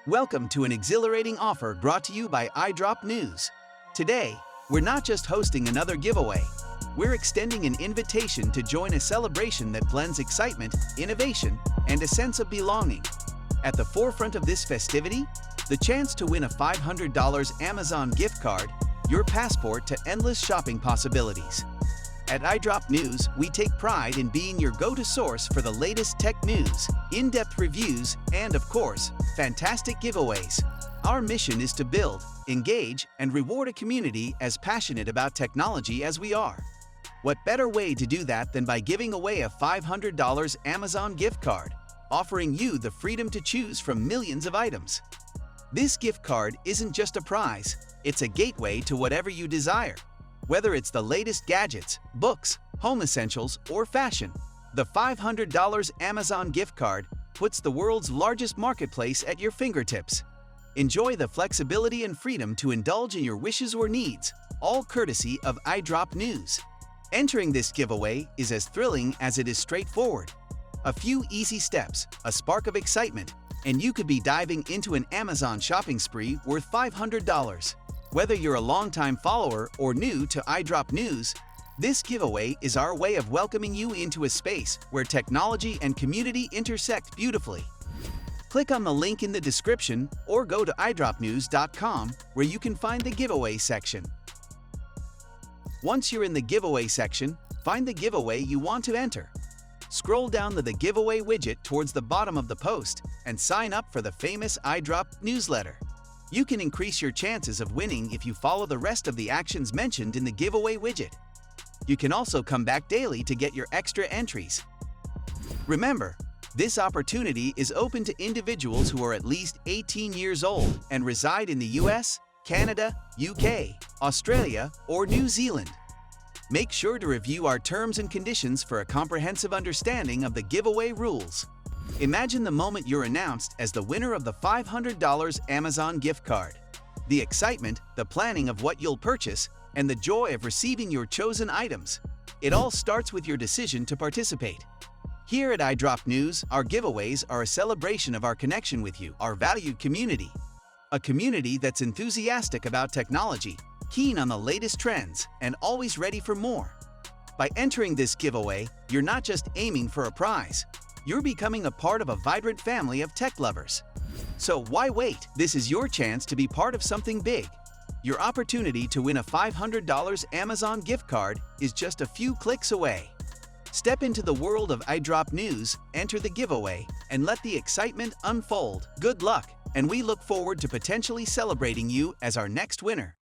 Welcome to an exhilarating offer brought to you by iDrop News. Today, we're not just hosting another giveaway. We're extending an invitation to join a celebration that blends excitement, innovation, and a sense of belonging. At the forefront of this festivity, the chance to win a $500 Amazon gift card, your passport to endless shopping possibilities. At iDrop News, we take pride in being your go-to source for the latest tech news, in-depth reviews, and of course, fantastic giveaways. Our mission is to build, engage, and reward a community as passionate about technology as we are. What better way to do that than by giving away a $500 Amazon gift card, offering you the freedom to choose from millions of items. This gift card isn't just a prize, it's a gateway to whatever you desire. Whether it's the latest gadgets, books, home essentials, or fashion, the $500 Amazon gift card puts the world's largest marketplace at your fingertips. Enjoy the flexibility and freedom to indulge in your wishes or needs, all courtesy of iDrop News. Entering this giveaway is as thrilling as it is straightforward. A few easy steps, a spark of excitement, and you could be diving into an Amazon shopping spree worth $500. Whether you're a longtime follower or new to iDrop News, this giveaway is our way of welcoming you into a space where technology and community intersect beautifully. Click on the link in the description or go to idropnews.com where you can find the giveaway section. Once you're in the giveaway section, find the giveaway you want to enter. Scroll down to the giveaway widget towards the bottom of the post and sign up for the famous iDrop newsletter. You can increase your chances of winning if you follow the rest of the actions mentioned in the giveaway widget. You can also come back daily to get your extra entries. Remember, this opportunity is open to individuals who are at least 18 years old and reside in the US, Canada, UK, Australia, or New Zealand. Make sure to review our terms and conditions for a comprehensive understanding of the giveaway rules. Imagine the moment you're announced as the winner of the $500 Amazon gift card. The excitement, the planning of what you'll purchase, and the joy of receiving your chosen items. It all starts with your decision to participate. Here at iDrop News, our giveaways are a celebration of our connection with you, our valued community. A community that's enthusiastic about technology, keen on the latest trends, and always ready for more. By entering this giveaway, you're not just aiming for a prize. You're becoming a part of a vibrant family of tech lovers. So why wait? This is your chance to be part of something big. Your opportunity to win a $500 Amazon gift card is just a few clicks away. Step into the world of iDrop News, enter the giveaway, and let the excitement unfold. Good luck, and we look forward to potentially celebrating you as our next winner.